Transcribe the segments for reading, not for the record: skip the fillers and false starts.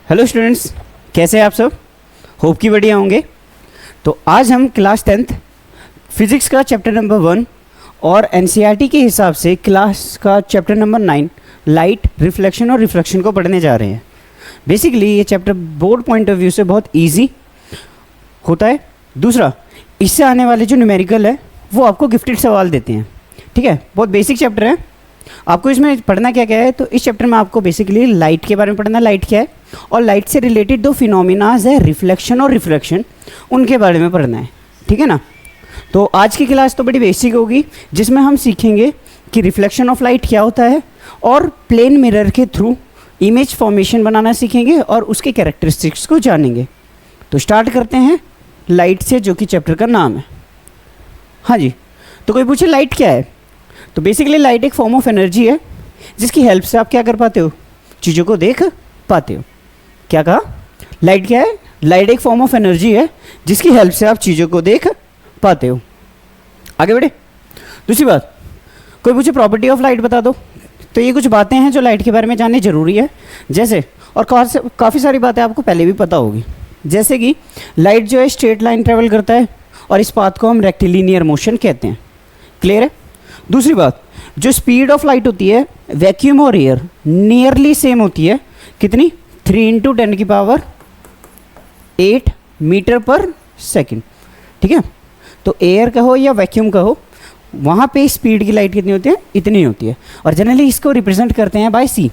Hello students, कैसे हैं आप सब? होप कि बढ़िया होंगे। तो आज हम क्लास 10th फिज़िक्स का चैप्टर नंबर 1 और एनसीईआरटी के हिसाब से क्लास का चैप्टर नंबर 9 लाइट, रिफ्लेक्शन और रिफ्रैक्शन को पढ़ने जा रहे हैं। बेसिकली ये chapter board point of view से बहुत ईजी होता है। दूसरा, इससे आने वाले जो न्यूमेरिकल है वो आपको गिफ्टेड सवाल देते हैं। ठीक है, बहुत बेसिक चैप्टर है। आपको इसमें पढ़ना क्या क्या है, तो इस चैप्टर में आपको बेसिकली लाइट के बारे में पढ़ना, लाइट क्या है, और लाइट से रिलेटेड दो फिनोमिनाज है रिफ्लेक्शन और रिफ्रैक्शन, उनके बारे में पढ़ना है। ठीक है ना। तो आज की क्लास तो बड़ी बेसिक होगी, जिसमें हम सीखेंगे कि रिफ्लेक्शन ऑफ लाइट क्या होता है और प्लेन मिरर के थ्रू इमेज फॉर्मेशन बनाना सीखेंगे और उसके कैरेक्टरिस्टिक्स को जानेंगे। तो स्टार्ट करते हैं लाइट से, जो कि चैप्टर का नाम है। हाँ जी, तो कोई पूछे लाइट क्या है, तो बेसिकली लाइट एक फॉर्म ऑफ एनर्जी है जिसकी हेल्प से आप क्या कर पाते हो, चीज़ों को देख पाते हो। क्या कहा? लाइट क्या है? लाइट एक फॉर्म ऑफ एनर्जी है जिसकी हेल्प से आप चीज़ों को देख पाते हो। आगे बढ़े। दूसरी बात, कोई पूछे प्रॉपर्टी ऑफ लाइट बता दो, तो ये कुछ बातें हैं जो लाइट के बारे में जाननी जरूरी है। जैसे, और काफ़ी सारी बातें आपको पहले भी पता होगी, जैसे कि लाइट जो है स्ट्रेट लाइन ट्रेवल करता है और इस पाथ को हम रेक्टिलिनियर मोशन कहते हैं। क्लियर है? दूसरी बात, जो स्पीड ऑफ लाइट होती है वैक्यूम और एयर नियरली सेम होती है। कितनी? 3 × 10⁸ मीटर पर सेकेंड। ठीक है, तो एयर कहो या वैक्यूम कहो, वहाँ पे स्पीड की लाइट कितनी होती है? इतनी होती है। और जनरली इसको रिप्रेजेंट करते हैं बाय सी।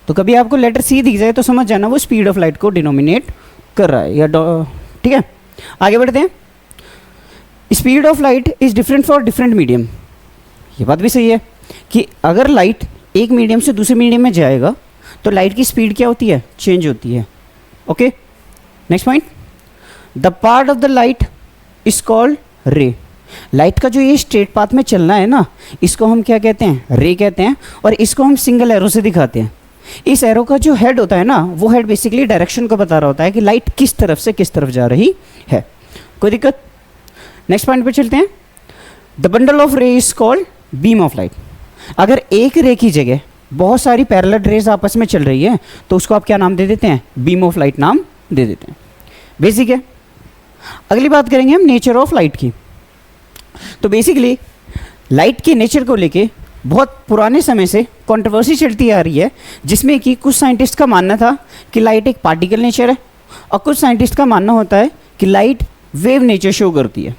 तो कभी आपको लेटर सी दिख जाए तो समझ जाना वो स्पीड ऑफ लाइट को डिनोमिनेट कर रहा है या ठीक है। आगे बढ़ते हैं। Speed of light is different for different medium. ये बात भी सही है कि अगर लाइट एक मीडियम से दूसरे मीडियम में जाएगा तो लाइट की स्पीड क्या होती है? चेंज होती है। Okay, next point, the part of the light is called रे। लाइट का जो ये स्ट्रेट पाथ में चलना है ना, इसको हम क्या कहते हैं? रे कहते हैं। और इसको हम सिंगल एरो से दिखाते हैं। इस एरो का जो हेड होता है ना, वो हेड बेसिकली डायरेक्शन को बता रहा होता है कि लाइट किस तरफ से किस तरफ जा रही है। कोई दिक्कत? नेक्स्ट पॉइंट पे चलते हैं। द बंडल ऑफ रे is called beam of light. अगर एक रे की जगह बहुत सारी पैरेलल रेज आपस में चल रही है तो उसको आप क्या नाम दे देते हैं? बीम ऑफ लाइट नाम दे देते हैं। बेसिक है। अगली बात करेंगे हम नेचर ऑफ लाइट की। तो बेसिकली लाइट के नेचर को लेके बहुत पुराने समय से कंट्रोवर्सी चलती आ रही है, जिसमें कि कुछ साइंटिस्ट का मानना था कि लाइट एक पार्टिकल नेचर है और कुछ साइंटिस्ट का मानना होता है कि लाइट वेव नेचर शो करती है।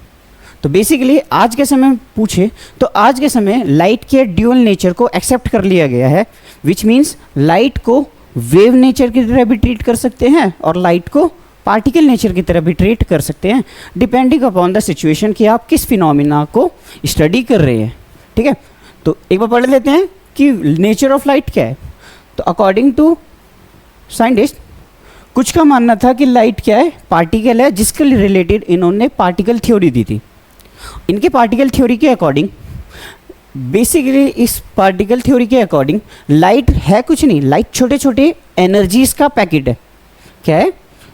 तो बेसिकली आज के समय पूछे तो आज के समय लाइट के ड्यूअल नेचर को एक्सेप्ट कर लिया गया है, विच मीन्स लाइट को वेव नेचर की तरह भी ट्रीट कर सकते हैं और लाइट को पार्टिकल नेचर की तरह भी ट्रीट कर सकते हैं, डिपेंडिंग अपॉन द सिचुएशन कि आप किस फिनोमिना को स्टडी कर रहे हैं। ठीक है, तो एक बार पढ़ लेते हैं कि नेचर ऑफ लाइट क्या है। तो अकॉर्डिंग टू साइंटिस्ट, कुछ का मानना था कि लाइट क्या है? पार्टिकल है, जिसके रिलेटेड इन्होंने पार्टिकल थ्योरी दी थी। इनके पार्टिकल थ्योरी के अकॉर्डिंग, बेसिकली इस पार्टिकल थ्योरी के अकॉर्डिंग लाइट है कुछ नहीं, लाइट छोटे छोटे एनर्जीज का पैकेट है। क्या है?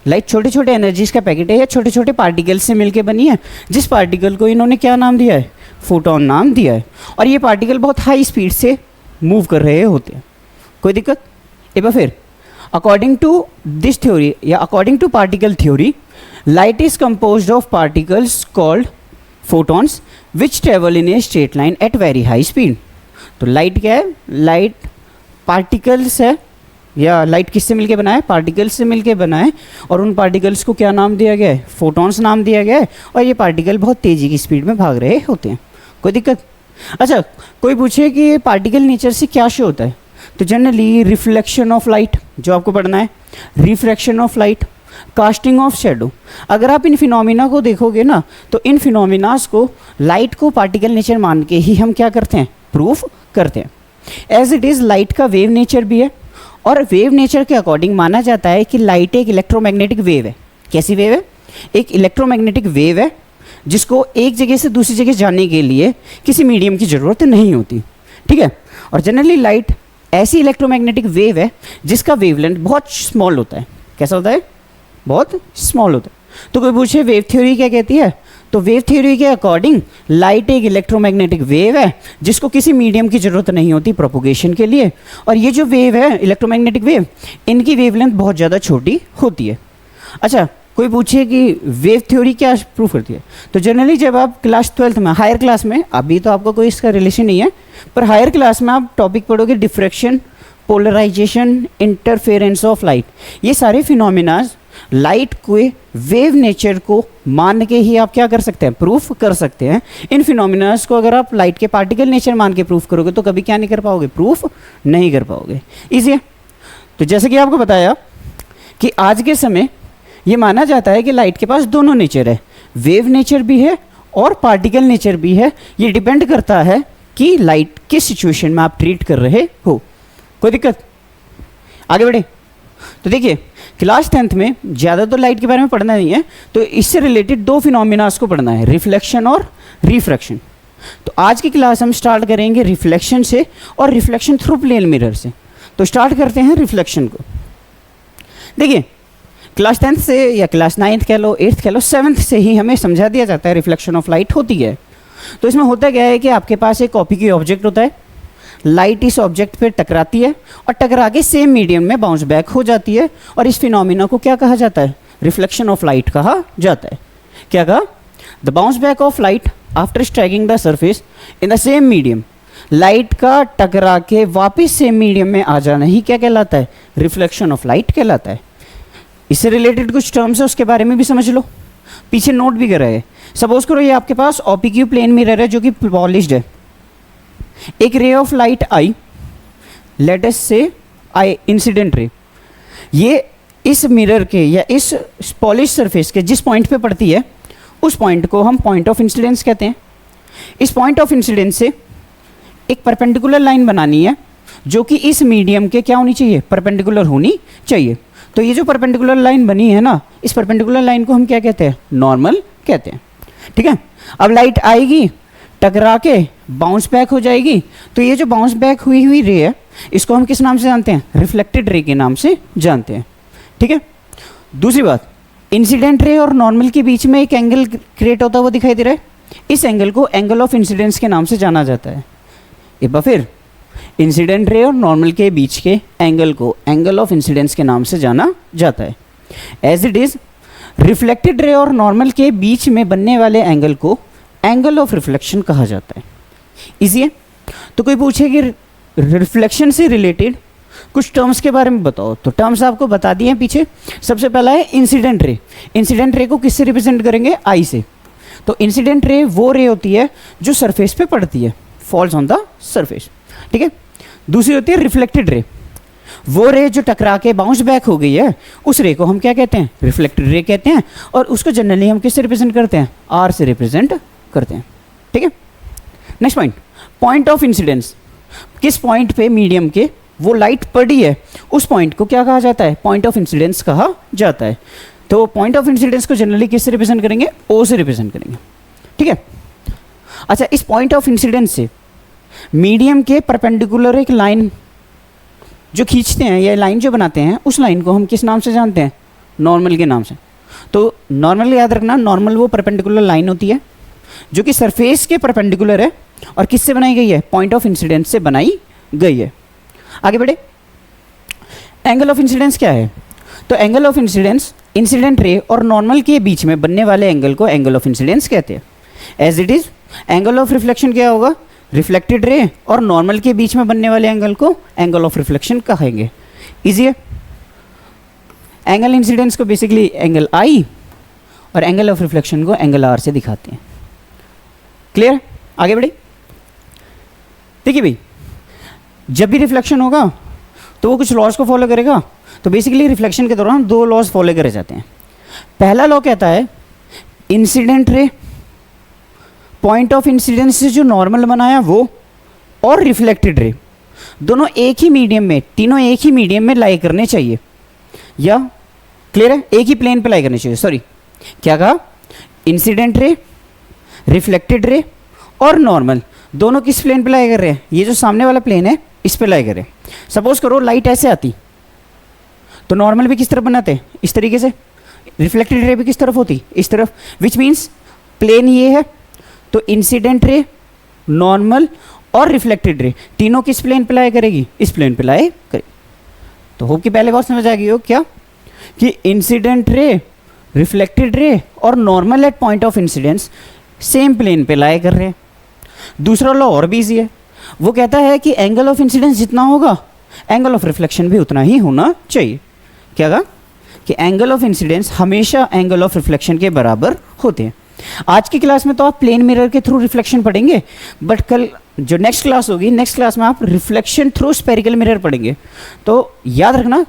लाइट छोटे छोटे एनर्जीज का पैकेट है या छोटे छोटे पार्टिकल से मिलकर बनी है, जिस पार्टिकल को इन्होंने क्या नाम दिया है? फोटोन नाम दिया है। और ये पार्टिकल बहुत हाई स्पीड से मूव कर रहे होते हैं। कोई दिक्कत? एक बार फिर, अकॉर्डिंग टू दिस थ्योरी या according to particle theory, light is composed of particles called photons which travel in a straight line at very high speed. तो लाइट क्या है? लाइट पार्टिकल्स है, या लाइट किससे मिलके बना है? पार्टिकल्स से मिलके बना है। और उन पार्टिकल्स को क्या नाम दिया गया है? फोटॉन्स नाम दिया गया है। और ये पार्टिकल बहुत तेज़ी की स्पीड में भाग रहे होते हैं। कोई दिक्कत? अच्छा, कोई पूछे कि ये पार्टिकल नेचर से क्या शो होता है, तो जनरली रिफ्लेक्शन ऑफ लाइट जो आपको पढ़ना है, refraction of light, casting of shadow. अगर आप इन फिनोमिना को देखोगे ना, तो इन फिनोमिनास को लाइट को पार्टिकल नेचर मान के ही हम क्या करते हैं? प्रूफ करते हैं। एज इट इज़ लाइट का वेव नेचर भी है, और वेव नेचर के अकॉर्डिंग माना जाता है कि लाइट एक इलेक्ट्रोमैग्नेटिक वेव है। कैसी वेव है? एक इलेक्ट्रोमैग्नेटिक वेव है, जिसको एक जगह से दूसरी जगह जाने के लिए किसी मीडियम की ज़रूरत नहीं होती। ठीक है, और जनरली लाइट ऐसी इलेक्ट्रोमैग्नेटिक वेव है जिसका वेवलेंथ बहुत स्मॉल होता है। कैसा होता है? बहुत स्मॉल होता है। तो कोई पूछे वेव थ्योरी क्या कहती है, तो वेव थ्योरी के अकॉर्डिंग लाइट एक इलेक्ट्रोमैग्नेटिक वेव है जिसको किसी मीडियम की जरूरत नहीं होती प्रोपोगेशन के लिए, और ये जो वेव है इलेक्ट्रोमैग्नेटिक वेव, इनकी वेवलेंथ बहुत ज़्यादा छोटी होती है। अच्छा, कोई पूछे कि वेव थ्योरी क्या प्रूव करती है, तो जनरली जब आप क्लास 12th में, हायर क्लास में, अभी तो आपको कोई इसका रिलेशन नहीं है, पर हायर क्लास में आप टॉपिक पढ़ोगे diffraction, polarisation, interference of light, ये सारे फिनोमिनाज लाइट के वेव नेचर को मान के ही आप क्या कर सकते हैं, प्रूफ कर सकते हैं। इन फिनोमिनाज को अगर आप लाइट के पार्टिकल नेचर मान के प्रूफ करोगे तो कभी क्या नहीं कर पाओगे, प्रूफ नहीं कर पाओगे। इजी है। तो जैसे कि आपको बताया कि आज के समय ये माना जाता है कि लाइट के पास दोनों नेचर है, वेव नेचर भी है और पार्टिकल नेचर भी है। ये डिपेंड करता है कि लाइट किस सिचुएशन में आप ट्रीट कर रहे हो। कोई दिक्कत? आगे बढ़े। तो देखिए, क्लास 10th में ज़्यादा तो लाइट के बारे में पढ़ना नहीं है, तो इससे रिलेटेड दो फिनोमिनास को पढ़ना है, रिफ्लेक्शन और रिफ्रैक्शन। तो आज की क्लास हम स्टार्ट करेंगे रिफ्लेक्शन से और रिफ्लेक्शन थ्रू प्लेन मिरर से। तो स्टार्ट करते हैं रिफ्लेक्शन को। देखिए, क्लास 10th से या क्लास 9th कह लो, 8th कह लो, 7th से ही हमें समझा दिया जाता है रिफ्लेक्शन ऑफ लाइट होती है। तो इसमें होता क्या है कि आपके पास एक कॉपी की ऑब्जेक्ट होता है, लाइट इस ऑब्जेक्ट पे टकराती है और टकरा के सेम मीडियम में बाउंस बैक हो जाती है, और इस फिनोमिना को क्या कहा जाता है, रिफ्लेक्शन ऑफ लाइट कहा जाता है। क्या कहा? The bounce back of light after striking the surface in the same medium. Light का टकरा के वापस सेम मीडियम में आ जाना ही क्या कहलाता है, रिफ्लेक्शन ऑफ लाइट कहलाता है। इससे रिलेटेड कुछ टर्म्स है, उसके बारे में भी समझ लो, पीछे नोट भी कर रहे हैं। सपोज करो ये आपके पास ओपीक्यू प्लेन मिरर है जो कि पॉलिश्ड है। एक रे of light I, let us से आई इंसिडेंट रे, ये इस मिरर के या इस पॉलिश सरफेस के जिस पॉइंट पे पड़ती है उस पॉइंट को हम पॉइंट ऑफ इंसिडेंस कहते हैं। इस पॉइंट ऑफ इंसिडेंस से एक परपेंडिकुलर लाइन बनानी है जो कि इस मीडियम के क्या होनी चाहिए, परपेंडिकुलर होनी चाहिए। तो ये जो परपेंडिकुलर लाइन बनी है ना, इस परपेंडिकुलर लाइन को हम क्या कहते हैं, नॉर्मल कहते हैं। ठीक है। अब लाइट आएगी, टकरा के बाउंस बैक हो जाएगी, तो ये जो बाउंस बैक हुई रे है इसको हम किस नाम से जानते हैं, रिफ्लेक्टेड रे के नाम से जानते हैं। ठीक है। दूसरी बात, इंसिडेंट रे और नॉर्मल के बीच में एक एंगल क्रिएट होता हुआ दिखाई दे रहा है, इस एंगल को एंगल ऑफ इंसिडेंस के नाम से जाना जाता है। एक बार फिर, इंसिडेंट रे और नॉर्मल के बीच के एंगल को एंगल ऑफ इंसिडेंस के नाम से जाना जाता है। As it is, reflected ray और नॉर्मल के बीच में बनने वाले एंगल को एंगल ऑफ रिफ्लेक्शन कहा जाता है। इजी है। तो कोई पूछे कि रिफ्लेक्शन से रिलेटेड कुछ टर्म्स के बारे में बताओ, तो टर्म्स आपको बता दिए हैं पीछे। सबसे पहला है इंसिडेंट रे। इंसिडेंट रे को किससे रिप्रेजेंट करेंगे, आई से। तो इंसिडेंट रे वो रे होती है जो सरफेस पे पड़ती है, फॉल्स ऑन द सरफेस। ठीक है। दूसरी होती है रिफ्लेक्टेड रे, वो रे जो टकरा के बाउंस बैक हो गई है उस रे को हम क्या कहते हैं, रिफ्लेक्टेड रे कहते हैं, और उसको जनरली हम किससे रिप्रेजेंट करते हैं, आर से रिप्रेजेंट करते हैं। ठीक है। Next point, point of incidence. किस पॉइंट पे मीडियम के वो लाइट पड़ी है उस पॉइंट को क्या कहा जाता है, पॉइंट ऑफ इंसिडेंस कहा जाता है। तो पॉइंट ऑफ इंसिडेंस को जनरली किससे रिप्रेजेंट करेंगे, ओ से रिप्रेजेंट करेंगे। ठीक है। अच्छा, इस पॉइंट ऑफ इंसिडेंस से मीडियम के परपेंडिकुलर एक लाइन जो खींचते हैं या लाइन जो बनाते हैं, उस लाइन को हम किस नाम से जानते हैं, नॉर्मल के नाम से। तो नॉर्मल याद रखना, नॉर्मल वो परपेंडिकुलर लाइन होती है जो कि सरफेस के परपेंडिकुलर है और किससे बनाई गई है, पॉइंट ऑफ इंसिडेंस से बनाई गई है। आगे बढ़े। एंगल ऑफ इंसिडेंस क्या है, तो angle of incidence incident ray और नॉर्मल के बीच में बनने वाले एंगल को एंगल ऑफ इंसिडेंस कहते हैं। As it is, angle of reflection क्या होगा, रिफ्लेक्टेड रे और नॉर्मल के बीच में बनने वाले एंगल को एंगल ऑफ रिफ्लेक्शन कहेंगे। इजी है। एंगल इंसिडेंस को बेसिकली एंगल आई और एंगल ऑफ रिफ्लेक्शन को एंगल आर से दिखाते हैं। क्लियर? आगे बढ़े। देखिए भाई, जब भी रिफ्लेक्शन होगा तो वो कुछ लॉज को फॉलो करेगा। तो बेसिकली रिफ्लेक्शन के दौरान दो लॉज फॉलो करे जाते हैं। पहला लॉ कहता है incident ray point of incidence से जो नॉर्मल बनाया वो, और रिफ्लेक्टेड रे दोनों एक ही मीडियम में, तीनों एक ही मीडियम में लाई करने चाहिए। या क्लियर है, एक ही प्लेन पे लाई करने चाहिए। सॉरी, क्या कहा, इंसिडेंट रे, रिफ्लेक्टेड रे और नॉर्मल दोनों किस प्लेन पे लाई कर रहे हैं, ये जो सामने वाला प्लेन है इस पे लाई कर रहे हैं। सपोज करो लाइट ऐसे आती तो नॉर्मल भी किस तरफ बनाते, इस तरीके से, रिफ्लेक्टेड रे भी किस तरफ होती, इस तरफ। विच मीन्स प्लेन ये है, तो इंसिडेंट रे, नॉर्मल और रिफ्लेक्टेड रे तीनों किस प्लेन पे लाई करेगी? इस प्लेन पे लाई करेगी। तो होप कि पहले बात समझ आ गई हो क्या कि इंसिडेंट रे, रिफ्लेक्टेड रे और normal at point of incidence same plane पे लाई कर रहे हैं। दूसरा लॉ और भी इजी है, वो कहता है कि एंगल ऑफ इंसिडेंस जितना होगा एंगल ऑफ रिफ्लेक्शन भी उतना ही होना चाहिए। क्या कहा कि एंगल ऑफ इंसिडेंस हमेशा एंगल ऑफ रिफ्लेक्शन के बराबर होते हैं। आज की क्लास में तो आप प्लेन मिरर के थ्रू रिफ्लेक्शन पढ़ेंगे, बट कल जो नेक्स्ट क्लास होगी, नेक्स्ट क्लास में आप रिफ्लेक्शन थ्रू स्पेरिकल मिरर पढ़ेंगे। तो याद रखना,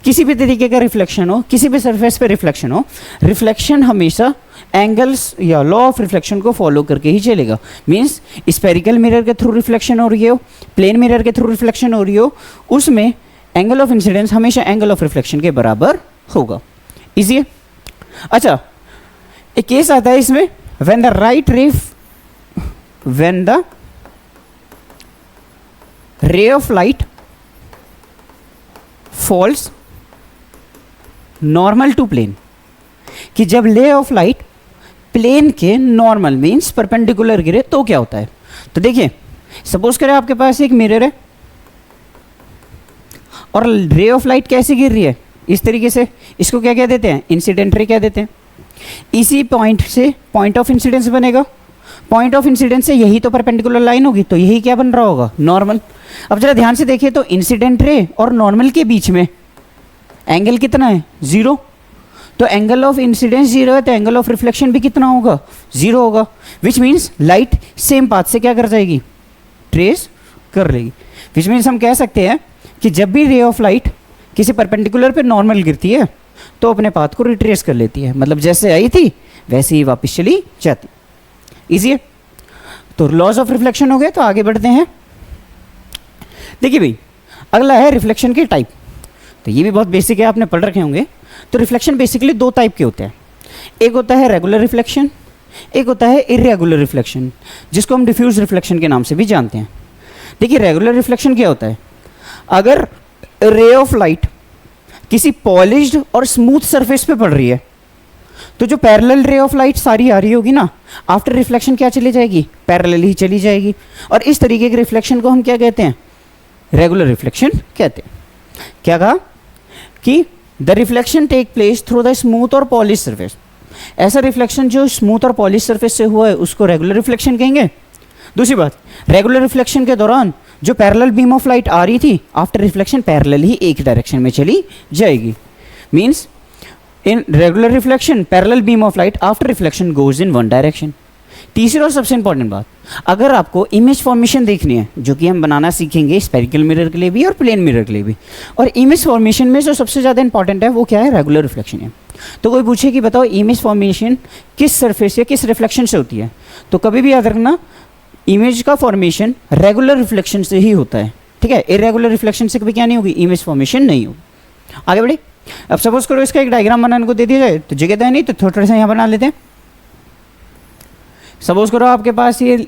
किसी भी तरीके का रिफ्लेक्शन हो, किसी भी सरफेस पे रिफ्लेक्शन हो, रिफ्लेक्शन हमेशा एंगल्स या लॉ ऑफ रिफ्लेक्शन को फॉलो करके ही चलेगा। मीन्स स्पेरिकल मिरर के थ्रू रिफ्लेक्शन हो रही हो, प्लेन मिरर के थ्रू रिफ्लेक्शन हो रही हो, उसमें एंगल ऑफ इंसिडेंस हमेशा एंगल ऑफ रिफ्लेक्शन के बराबर होगा। इजी है। अच्छा, एक केस आता है इसमें, when the ray of light falls normal to plane, कि जब रे ऑफ लाइट प्लेन के नॉर्मल मीन्स परपेंडिकुलर गिरे तो क्या होता है। तो देखिए, सपोज करें आपके पास एक मिरर है और रे ऑफ लाइट कैसे गिर रही है, इस तरीके से, इसको क्या कह देते हैं? इंसिडेंट रे कह देते हैं। इसी पॉइंट से पॉइंट ऑफ इंसिडेंस बनेगा, पॉइंट ऑफ इंसिडेंस से यही तो परपेंडिकुलर लाइन होगी, तो यही क्या बन रहा होगा? नॉर्मल। अब जरा ध्यान से देखिए तो इंसिडेंट रे और नॉर्मल के बीच में एंगल कितना है? 0। तो एंगल ऑफ इंसिडेंस 0 है, तो एंगल ऑफ रिफ्लेक्शन भी कितना होगा? 0 होगा। Which means light same path से क्या कर जाएगी? ट्रेस कर लेगी। विच मीन्स हम कह सकते हैं कि जब भी रे ऑफ लाइट किसी परपेंडिकुलर पे नॉर्मल गिरती है तो अपने पाथ को रिट्रेस कर लेती है, मतलब जैसे आई थी वैसे ही वापस चली जाती। इजी है। तो लॉज ऑफ रिफ्लेक्शन हो गए, तो आगे बढ़ते हैं। देखिए भाई, अगला है रिफ्लेक्शन के टाइप। तो ये भी बहुत बेसिक है, आपने पढ़ रखे होंगे। तो रिफ्लेक्शन बेसिकली 2 टाइप के होते हैं। एक होता है रेगुलर रिफ्लेक्शन, एक होता है इरेगुलर रिफ्लेक्शन, जिसको हम डिफ्यूज रिफ्लेक्शन के नाम से भी जानते हैं। देखिए, रेगुलर रिफ्लेक्शन क्या होता है? अगर रे ऑफ लाइट किसी पॉलिश्ड और स्मूथ सरफेस पे पड़ रही है, तो जो पैरेलल रे ऑफ लाइट सारी आ रही होगी ना, आफ्टर रिफ्लेक्शन क्या चली जाएगी? पैरेलल ही चली जाएगी। और इस तरीके के रिफ्लेक्शन को हम क्या कहते हैं? रेगुलर रिफ्लेक्शन कहते हैं। क्या कहा कि the reflection take place through the smooth और पॉलिश सरफेस। ऐसा रिफ्लेक्शन जो स्मूथ और पॉलिश सरफेस से हुआ है उसको रेगुलर रिफ्लेक्शन कहेंगे। दूसरी बात, रेगुलर रिफ्लेक्शन के दौरान जो पैरेलल बीम ऑफ लाइट आ रही थी, आफ्टर रिफ्लेक्शन पैरेलल ही एक डायरेक्शन में चली जाएगी। Means in regular reflection parallel beam of light after reflection goes in one direction. तीसरी और सबसे इंपॉर्टेंट बात, अगर आपको इमेज फॉर्मेशन देखनी है, जो कि हम बनाना सीखेंगे स्पेरिकल मिरर के लिए भी और प्लेन मिरर के लिए भी, और इमेज फॉर्मेशन में जो सबसे ज़्यादा इंपॉर्टेंट है वो क्या है? रेगुलर रिफ्लेक्शन है। तो कोई पूछे कि बताओ इमेज फॉर्मेशन किस सरफेस या किस रिफ्लेक्शन से होती है, तो कभी भी याद रखना इमेज का फॉर्मेशन रेगुलर रिफ्लेक्शन से ही होता है। ठीक है, इरेगुलर रिफ्लेक्शन से कभी क्या नहीं होगी? इमेज फॉर्मेशन नहीं होगी। आगे बढ़े। अब सपोज करो इसका एक डायग्राम बनाने को दे दिया जाए, तो जगह तो है नहीं, तो थोड़ा सा यहाँ बना लेते हैं। सपोज करो आपके पास ये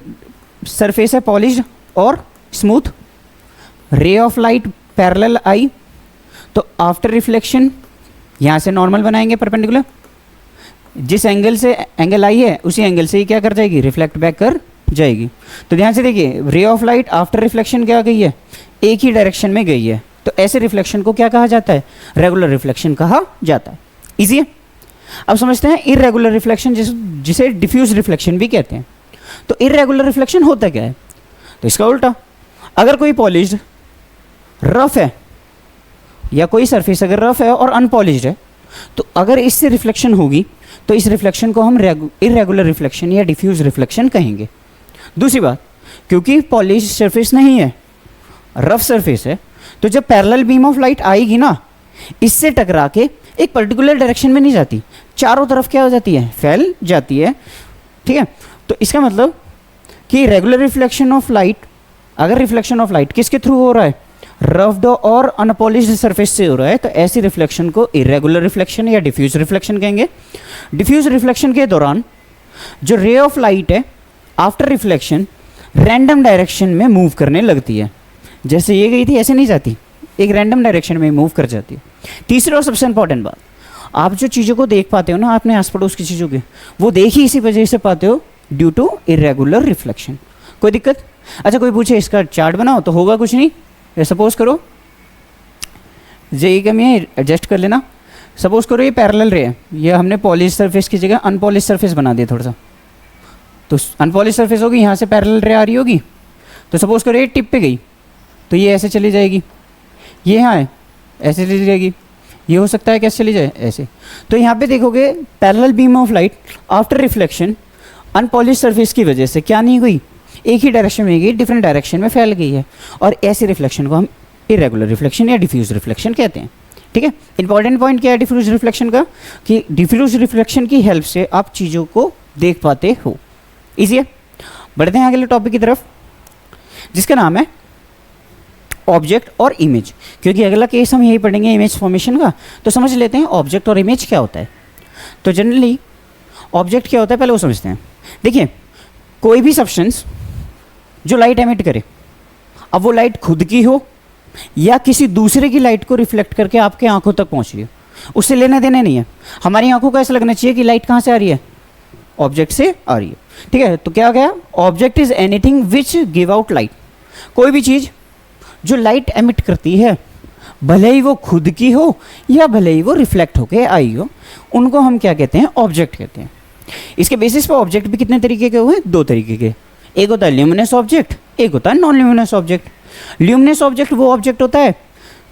सरफेस है पॉलिश्ड और स्मूथ, रे ऑफ लाइट पैरेलल आई, तो आफ्टर रिफ्लेक्शन यहाँ से नॉर्मल बनाएंगे परपेंडिकुलर, जिस एंगल से एंगल आई है उसी एंगल से ही क्या कर जाएगी? रिफ्लेक्ट बैक कर जाएगी। तो ध्यान से देखिए, रे ऑफ लाइट आफ्टर रिफ्लेक्शन क्या गई है? एक ही डायरेक्शन में गई है। तो ऐसे रिफ्लेक्शन को क्या कहा जाता है? रेगुलर रिफ्लेक्शन कहा जाता है। इजी है। अब समझते हैं इरेगुलर रिफ्लेक्शन, जिसे डिफ्यूज रिफ्लेक्शन भी कहते हैं। तो इरेगुलर रिफ्लेक्शन होता क्या है? तो इसका उल्टा, अगर कोई पॉलिश्ड रफ है या कोई सरफेस अगर रफ है और अनपॉलिश्ड है, तो अगर इससे रिफ्लेक्शन होगी तो इस रिफ्लेक्शन को हम इरेगुलर रिफ्लेक्शन या डिफ्यूज रिफ्लेक्शन कहेंगे। दूसरी बात, क्योंकि पॉलिश्ड सरफेस नहीं है, रफ सरफेस है, तो जब पैरेलल बीम ऑफ लाइट आएगी ना, इससे टकरा के एक पर्टिकुलर डायरेक्शन में नहीं जाती, चारों तरफ क्या हो जाती है? फैल जाती है। ठीक है, तो इसका मतलब कि रेगुलर रिफ्लेक्शन ऑफ लाइट, अगर रिफ्लेक्शन ऑफ लाइट किसके थ्रू हो रहा है? रफ्ड और अनपॉलिश्ड सरफेस से हो रहा है, तो ऐसी रिफ्लेक्शन को इरेगुलर रिफ्लेक्शन या डिफ्यूज रिफ्लेक्शन कहेंगे। डिफ्यूज रिफ्लेक्शन के दौरान जो रे ऑफ लाइट है आफ्टर रिफ्लेक्शन रैंडम डायरेक्शन में मूव करने लगती है, जैसे ये गई थी ऐसे नहीं जाती, एक रैंडम डायरेक्शन में मूव कर जाती है। तीसरी और सबसे इंपॉर्टेंट बात, आप जो चीज़ों को देख पाते हो ना अपने आस पड़ोस की चीज़ों के, वो देख ही इसी वजह से पाते हो, ड्यू टू इरेगुलर रिफ्लेक्शन। कोई दिक्कत? अच्छा कोई पूछे इसका चार्ट बनाओ, तो होगा कुछ नहीं। सपोज करो जेई का मैं एडजस्ट कर लेना। सपोज करो ये पैरेलल रे है, ये हमने पॉलिश सरफेस की जगह अनपॉलिश सरफेस बना दिया थोड़ा सा, तो अनपॉलिश सरफेस होगी, यहाँ से पैरेलल रे आ रही होगी, तो सपोज करो ये टिप पे गई तो ये ऐसे चली जाएगी, ये यहाँ है ऐसे चली जाएगी, ये हो सकता है कैसे चली जाए ऐसे। तो यहाँ पे देखोगे parallel beam of light after reflection unpolished surface की वजह से क्या नहीं हुई, एक ही डायरेक्शन में गई, डिफरेंट डायरेक्शन में फैल गई है, और ऐसे रिफ्लेक्शन को हम इरेगुलर रिफ्लेक्शन या डिफ्यूज रिफ्लेक्शन कहते हैं। ठीक है, इंपॉर्टेंट पॉइंट क्या है डिफ्यूज रिफ्लेक्शन का, कि डिफ्यूज रिफ्लेक्शन की हेल्प से आप चीज़ों को देख पाते हो। इजी है। बढ़ते हैं अगले टॉपिक की तरफ जिसका नाम है ऑब्जेक्ट और इमेज, क्योंकि अगला केस हम यही पढ़ेंगे इमेज फॉर्मेशन का, तो समझ लेते हैं ऑब्जेक्ट और इमेज क्या होता है। तो जनरली ऑब्जेक्ट क्या होता है पहले वो समझते हैं। देखिए कोई भी सब्सटेंस जो लाइट एमिट करे, अब वो लाइट खुद की हो या किसी दूसरे की लाइट को रिफ्लेक्ट करके आपके आंखों तक पहुंच रही है, उससे लेना देना नहीं है। हमारी आंखों को ऐसा लगना चाहिए कि लाइट कहाँ से आ रही है, ऑब्जेक्ट से आ रही है। ठीक है, तो क्या गया, object is anything which give out light. कोई भी चीज़ जो लाइट एमिट करती है, भले ही वो खुद की हो या भले ही वो रिफ्लेक्ट होके आई हो, उनको हम क्या कहते हैं, ऑब्जेक्ट कहते हैं। इसके बेसिस पर ऑब्जेक्ट भी कितने तरीके के हुए, दो तरीके के। एक होता है ल्यूमिनस ऑब्जेक्ट, एक होता है non luminous object. Luminous object वो ऑब्जेक्ट होता है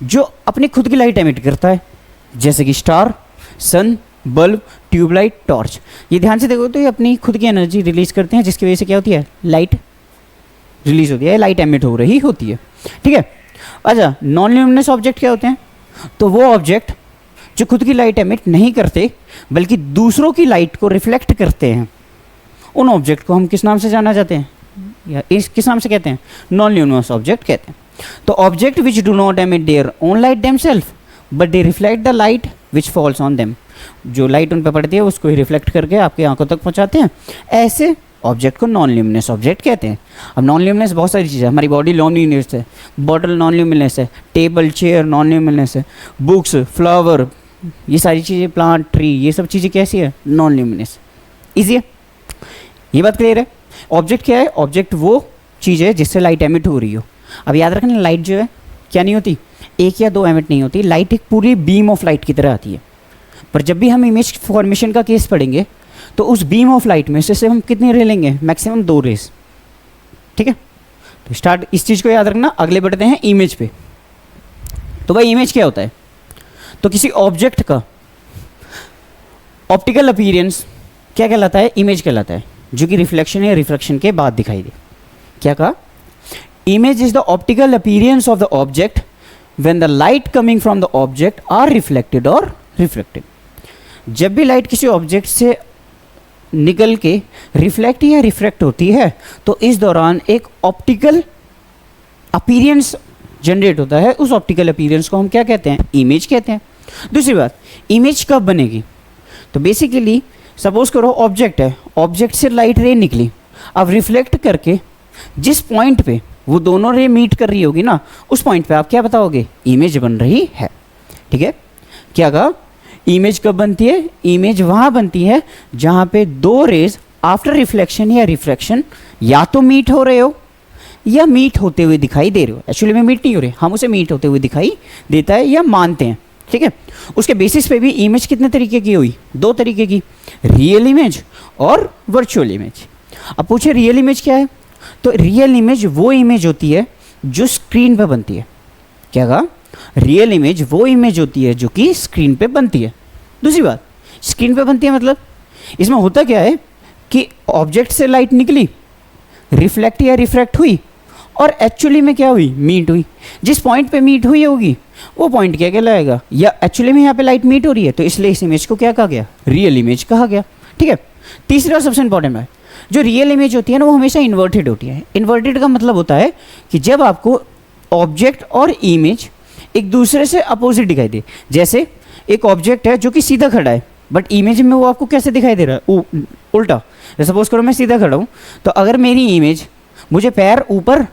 जो अपनी खुद की लाइट एमिट करता है, जैसे कि स्टार, सन, बल्ब, ट्यूबलाइट, टॉर्च। ये ध्यान से देखो तो ये अपनी खुद की एनर्जी रिलीज करते हैं, जिसकी वजह से क्या होती है, लाइट रिलीज होती है, लाइट एमिट हो रही होती है। ठीक है, अच्छा नॉन ल्यूमिनस ऑब्जेक्ट क्या होते हैं, तो वो ऑब्जेक्ट जो खुद की लाइट एमिट नहीं करते बल्कि दूसरों की लाइट को रिफ्लेक्ट करते हैं, उन ऑब्जेक्ट को हम किस नाम से जाना जाते हैं, या इस किस नाम से कहते हैं, नॉन ल्यूमिनस ऑब्जेक्ट कहते हैं। तो object which do not emit their own light themselves but they reflect the light which falls on them, जो लाइट उन पर पड़ती है उसको ही रिफ्लेक्ट करके आपकी आंखों तक पहुंचाते हैं, ऐसे ऑब्जेक्ट को नॉन ल्यूमिनस ऑब्जेक्ट कहते हैं। अब नॉन ल्यूमिनस बहुत सारी चीज़ें, हमारी बॉडी नॉन ल्यूमिनस है, बॉटल नॉन ल्यूमिनस है, टेबल चेयर नॉन ल्यूमिनस है, बुक्स, फ्लावर, ये सारी चीज़ें, प्लांट, ट्री, ये सब चीज़ें कैसी है, नॉन ल्यूमिनस। ईजी है, ये बात क्लियर है। ऑब्जेक्ट क्या है, ऑब्जेक्ट वो चीज़ है जिससे लाइट एमिट हो रही हो। अब याद रखना लाइट जो है क्या नहीं होती, एक या दो एमिट नहीं होती, लाइट एक पूरी बीम ऑफ लाइट की तरह आती है। पर जब भी हम इमेज फॉर्मेशन का केस पढ़ेंगे तो उस बीम ऑफ लाइट में से हम कितनी रे लेंगे, मैक्सिमम 2 रेस। ठीक है, तो स्टार्ट इस चीज़ को याद रखना। अगले बढ़ते हैं इमेज पे। तो भाई इमेज क्या होता है, तो किसी ऑब्जेक्ट का ऑप्टिकल अपीयरेंस क्या कहलाता है, इमेज कहलाता है, जो कि रिफ्लेक्शन या रिफ्रैक्शन के बाद दिखाई दे। क्या कहा, image is the optical appearance of the object when the light coming from the object are reflected और रिफ्लेक्टेड। जब भी लाइट किसी ऑब्जेक्ट से निकल के रिफ्लेक्ट या रिफ्रैक्ट होती है तो इस दौरान एक ऑप्टिकल अपीयरेंस जनरेट होता है, उस ऑप्टिकल अपीयरेंस को हम क्या कहते हैं, इमेज कहते हैं। दूसरी बात, इमेज कब बनेगी, तो बेसिकली सपोज करो ऑब्जेक्ट है, ऑब्जेक्ट से लाइट रे निकली, अब रिफ्लेक्ट करके जिस पॉइंट पे वो दोनों रे मीट कर रही होगी ना, उस पॉइंट पे आप क्या बताओगे, इमेज बन रही है। ठीक है, क्या कहा, इमेज कब बनती है, इमेज वहाँ बनती है जहाँ पे दो रेज आफ्टर रिफ्लेक्शन या रिफ्रैक्शन या तो मीट हो रहे हो या मीट होते हुए दिखाई दे रहे हो। एक्चुअली में मीट नहीं हो रहे, हम उसे मीट होते हुए दिखाई देता है या मानते हैं। ठीक है, उसके बेसिस पे भी इमेज कितने तरीके की हुई, 2 तरीके की, रियल इमेज और वर्चुअल इमेज। अब पूछे रियल इमेज क्या है, तो रियल इमेज वो इमेज होती है जो स्क्रीन पे बनती है। क्या कहा, रियल इमेज वो इमेज होती है जो कि स्क्रीन पे बनती है। दूसरी बात, स्क्रीन पे बनती है मतलब इसमें होता क्या है कि ऑब्जेक्ट से लाइट निकली, रिफ्लेक्ट या रिफ्रैक्ट हुई और एक्चुअली में क्या हुई, मीट हुई। जिस पॉइंट पे मीट हुई होगी वो पॉइंट क्या कहलाएगा, या एक्चुअली में यहाँ पे लाइट मीट हो रही है तो इसलिए इस इमेज को क्या कहा गया, रियल इमेज कहा गया। ठीक है, तीसरा सबसे इंपॉर्टेंट है, जो रियल इमेज होती है ना वो हमेशा इन्वर्टेड होती है। इन्वर्टेड का मतलब होता है कि जब आपको ऑब्जेक्ट और इमेज एक दूसरे से अपोजिट दिखाई दे। जैसे एक ऑब्जेक्ट है जो कि सीधा खड़ा है बट इमेज में वो आपको कैसे दिखाई दे रहा है, उल्टा। सपोज करो मैं सीधा खड़ा हूँ, तो अगर मेरी इमेज मुझे पैर ऊपर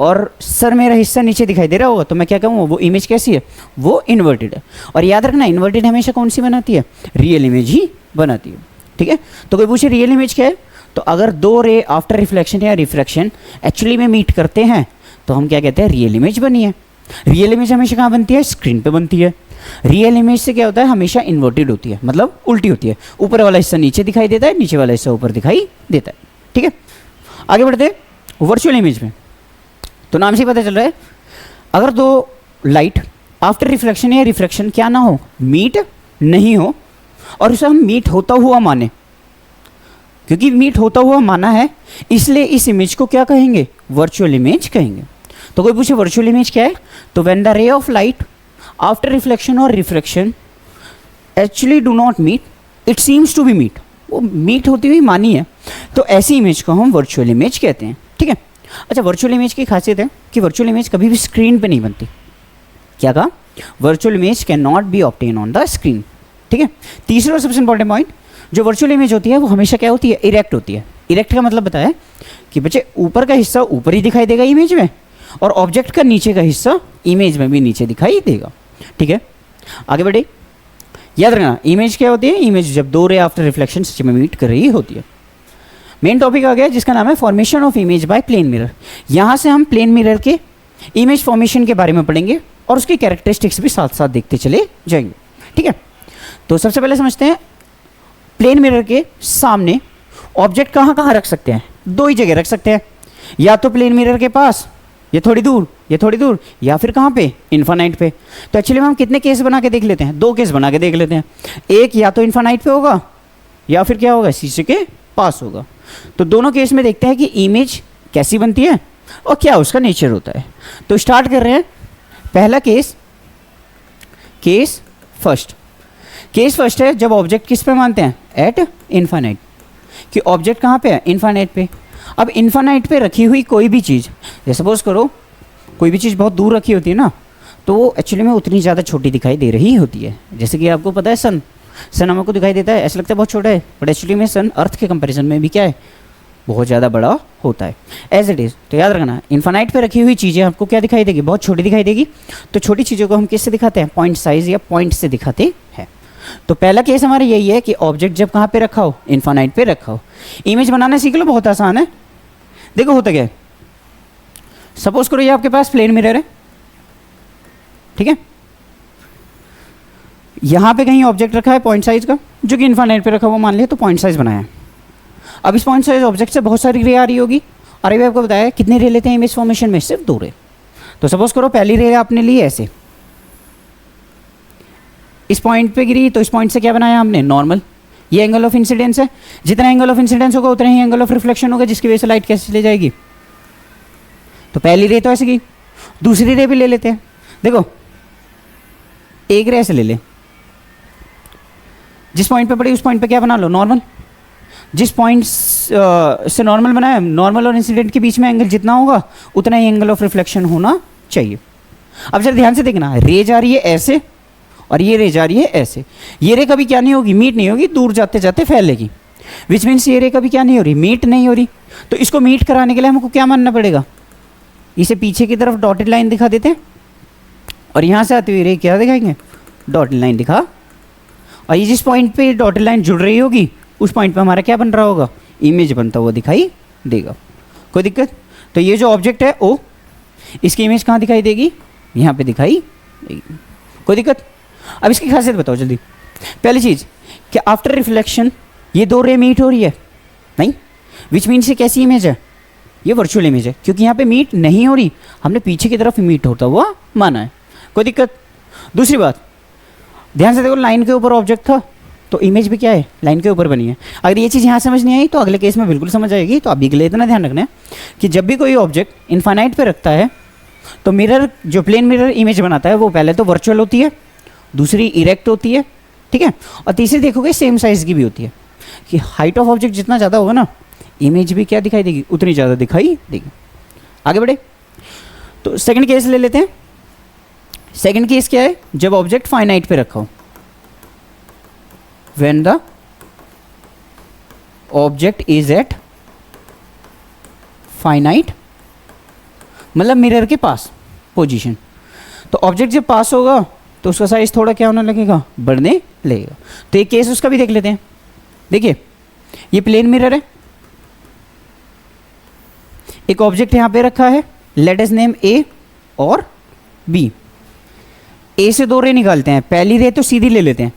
और सर मेरा हिस्सा नीचे दिखाई दे रहा होगा, तो मैं क्या कहूँगा, वो इमेज कैसी है, वो इन्वर्टेड है। और याद रखना इन्वर्टेड हमेशा कौन सी बनाती है, रियल इमेज ही बनाती है। ठीक है, तो कोई पूछे रियल इमेज क्या है, तो अगर दो रे आफ्टर रिफ्लेक्शन या रिफ्रैक्शन एक्चुअली में मीट करते हैं तो हम क्या कहते हैं, रियल इमेज बनी है। रियल इमेज हमेशा कहाँ बनती है, स्क्रीन पे बनती है। रियल इमेज से क्या होता है, हमेशा इन्वर्टेड होती है, मतलब उल्टी होती है, ऊपर वाला हिस्सा नीचे दिखाई देता है, नीचे वाला हिस्सा ऊपर दिखाई देता है। ठीक है, आगे बढ़ते हैं वर्चुअल इमेज में। तो नाम से पता चल रहा है, अगर दो लाइट आफ्टर रिफ्लेक्शन या रिफ्रैक्शन क्या ना हो, मीट नहीं हो, और उसे हम मीट होता हुआ माने, क्योंकि मीट होता हुआ माना है इसलिए इस इमेज को क्या कहेंगे, वर्चुअल इमेज कहेंगे। तो कोई पूछे वर्चुअल इमेज क्या है, तो when the ray of light after reflection और refraction actually do not meet, it seems to be meet, वो मीट होती हुई मानी है, तो ऐसी इमेज को हम वर्चुअल इमेज कहते हैं। ठीक है, अच्छा वर्चुअल इमेज की खासियत है कि वर्चुअल इमेज कभी भी स्क्रीन पे नहीं बनती। क्या कहा, virtual image can not be obtain on the screen. ठीक है, तीसरा और सबसे इंपॉर्टेंट पॉइंट, जो वर्चुअल इमेज होती है वो हमेशा क्या होती है, इरेक्ट होती है। इरेक्ट का मतलब बताया कि बच्चे ऊपर का हिस्सा ऊपर ही दिखाई देगा इमेज में, और ऑब्जेक्ट का नीचे का हिस्सा इमेज में भी नीचे दिखाई देगा। ठीक है, आगे बढ़े, याद रखना इमेज क्या होती है, इमेज जब दो रे आफ्टर रिफ्लेक्शन सच में मीट कर रही होती है। मेन टॉपिक आ गया जिसका नाम है formation of image by plane mirror. यहाँ से हम प्लेन मिरर के इमेज फॉर्मेशन के बारे में पढ़ेंगे और उसकी कैरेक्टरिस्टिक्स भी साथ साथ देखते चले जाएंगे। ठीक है, तो सबसे पहले समझते हैं प्लेन मिरर के सामने ऑब्जेक्ट कहाँ कहाँ रख सकते हैं, दो ही जगह रख सकते हैं, या तो प्लेन मिरर के पास, ये थोड़ी दूर, ये थोड़ी दूर, या फिर कहाँ पे, इन्फानाइट पे। तो एक्चुअली में हम कितने केस बना के देख लेते हैं, दो केस बना के देख लेते हैं। एक या तो इन्फानाइट पे होगा या फिर क्या होगा, शीशे के पास होगा। तो दोनों केस में देखते हैं कि इमेज कैसी बनती है और क्या उसका नेचर होता है। तो स्टार्ट कर रहे हैं, पहला case, case first. Case first है जब ऑब्जेक्ट किस पे मानते हैं, एट इन्फानाइट, कि ऑब्जेक्ट कहाँ पे है, इन्फानाइट पे। अब इन्फानाइट पे रखी हुई कोई भी चीज़, जैसे सपोज करो कोई भी चीज़ बहुत दूर रखी होती है ना, तो वो एक्चुअली में उतनी ज़्यादा छोटी दिखाई दे रही होती है। जैसे कि आपको पता है सन हमको दिखाई देता है, ऐसा लगता है बहुत छोटा है, बट एक्चुअली में सन अर्थ के कंपैरिजन में भी क्या है, बहुत ज़्यादा बड़ा होता है एज इट इज़। तो याद रखना इन्फानाइट पे रखी हुई चीज़ें आपको क्या दिखाई देगी, बहुत छोटी दिखाई देगी। तो छोटी चीज़ों को हम किससे दिखाते हैं, पॉइंट साइज या पॉइंट से दिखाते हैं। तो पहला केस हमारा यही है कि ऑब्जेक्ट जब कहाँ पे रखा हो, इन्फानाइट पे रखा हो। इमेज बनाना सीख लो, बहुत आसान है। देखो होता क्या है, सपोज करो ये आपके पास प्लेन मिरर है, ठीक है, यहां पे कहीं ऑब्जेक्ट रखा है पॉइंट साइज का, जो कि इन्फानाइट पे रखा हुआ मान लिया, तो पॉइंट साइज बनाया। अब इस पॉइंट साइज ऑब्जेक्ट से बहुत सारी रे आ रही होगी, और अभी आपको बताया कितने रे लेते हैं इमेज फॉर्मेशन में, सिर्फ दो रे। तो सपोज करो पहली रे आपने ली ऐसे, इस पॉइंट पे गिरी, तो इस पॉइंट से क्या बनाया हमने, नॉर्मल। ये एंगल ऑफ इंसिडेंस है, जितना एंगल ऑफ इंसिडेंस होगा उतना ही एंगल ऑफ रिफ्लेक्शन होगा, जिसकी वजह से लाइट कैसे चली जाएगी। तो पहली रे तो ऐसे की, दूसरी रे भी ले लेते हैं। देखो एक रे ऐसे ले ले, जिस पॉइंट पे पड़ी उस पॉइंट पे क्या बना लो, नॉर्मल। जिस पॉइंट से नॉर्मल बनाया, नॉर्मल और इंसिडेंट के बीच में एंगल जितना होगा उतना ही एंगल ऑफ रिफ्लेक्शन होना चाहिए। अब जरा ध्यान से देखना, रे जा रही है ऐसे और ये रे जा रही है ऐसे। ये रे कभी क्या नहीं होगी, मीट नहीं होगी, दूर जाते जाते फैलेगी। विच मीन्स ये रे कभी क्या नहीं हो रही, मीट नहीं हो रही। तो इसको मीट कराने के लिए हमको क्या मानना पड़ेगा, इसे पीछे की तरफ डॉटेड लाइन दिखा देते हैं, और यहाँ से आती हुई रे क्या दिखाएंगे, डॉटेड लाइन दिखा। और ये जिस पॉइंट पे डॉटेड लाइन जुड़ रही होगी उस पॉइंट पे हमारा क्या बन रहा होगा, इमेज बनता हुआ दिखाई देगा। कोई दिक्कत। तो ये जो ऑब्जेक्ट है ओ, इसकी इमेज कहाँ दिखाई देगी, यहाँ पे दिखाई देगी। कोई दिक्कत। अब इसकी खासियत बताओ जल्दी। पहली चीज़ कि आफ्टर रिफ्लेक्शन ये दो रे मीट हो रही है नहीं, विच मीन्स ये कैसी इमेज है, ये वर्चुअल इमेज है, क्योंकि यहाँ पे मीट नहीं हो रही, हमने पीछे की तरफ मीट होता हुआ माना है। कोई दिक्कत। दूसरी बात, ध्यान से देखो, लाइन के ऊपर ऑब्जेक्ट था तो इमेज भी क्या है, लाइन के ऊपर बनी है। अगर ये चीज़ यहाँ समझ नहीं आई तो अगले केस में बिल्कुल समझ आएगी। तो अभी के लिए इतना ध्यान रखना है कि जब भी कोई ऑब्जेक्ट इन्फानाइट पे रखता है तो मिरर, जो प्लेन मिरर इमेज बनाता है, वो पहले तो वर्चुअल होती है, दूसरी इरेक्ट होती है, ठीक है, और तीसरी देखोगे सेम साइज़ की भी होती है, कि हाइट ऑफ ऑब्जेक्ट जितना ज़्यादा होगा ना, इमेज भी क्या दिखाई देगी, उतनी ज़्यादा दिखाई देगी। आगे बढ़े तो सेकंड केस ले लेते हैं। सेकंड केस क्या है, जब ऑब्जेक्ट फाइनाइट पे रखा हो, when the object is at finite मतलब मिरर के पास पोजीशन। तो ऑब्जेक्ट जब पास होगा तो उसका साइज थोड़ा क्या होने लगेगा, बढ़ने लगेगा। तो एक केस उसका भी देख लेते हैं। देखिए ये प्लेन मिरर है, एक ऑब्जेक्ट यहां पे रखा है, लेट अस नेम ए और बी। ए से 2 रे निकालते हैं, पहली रे तो सीधी ले लेते हैं,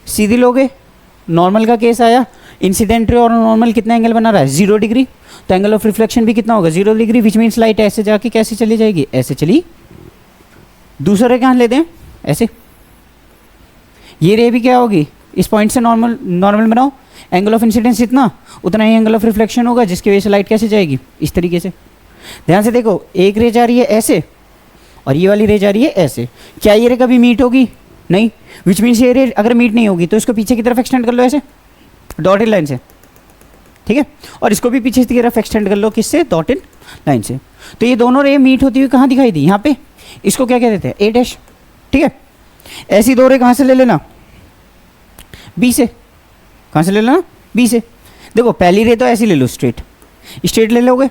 सीधी लोगे, नॉर्मल का केस आया, इंसिडेंट रे और नॉर्मल कितना एंगल बना रहा है, 0 डिग्री, तो एंगल ऑफ रिफ्लेक्शन भी कितना होगा, 0 डिग्री, विच मीन्स लाइट ऐसे जाके कैसे चली जाएगी, ऐसे चली। दूसरा रे कहाँ लेते हैं, ऐसे, ये रे भी क्या होगी, इस पॉइंट से नॉर्मल नॉर्मल बनाओ, एंगल ऑफ इंसिडेंस इतना, उतना ही एंगल ऑफ रिफ्लेक्शन होगा, जिसकी वजह से लाइट कैसे जाएगी, इस तरीके से। ध्यान से देखो, एक रे जा रही है ऐसे और ये वाली रे जा रही है ऐसे, क्या ये रे कभी मीट होगी, नहीं, विच मीन्स ये रे अगर मीट नहीं होगी तो इसको पीछे की तरफ एक्सटेंड कर लो ऐसे डॉटेड लाइन से, ठीक है, और इसको भी पीछे की तरफ एक्सटेंड कर लो, किससे, डॉटेड लाइन से। तो ये दोनों रे मीट होती हुई कहाँ दिखाई दी, यहाँ पे, इसको क्या कह देते हैं, ए डैश, ठीक है। ऐसी 2 रे कहाँ से ले लेना, बी से, कहाँ से ले लेना, बी से। देखो पहली रे तो ऐसी ले लो, स्ट्रेट स्ट्रेट ले लोगे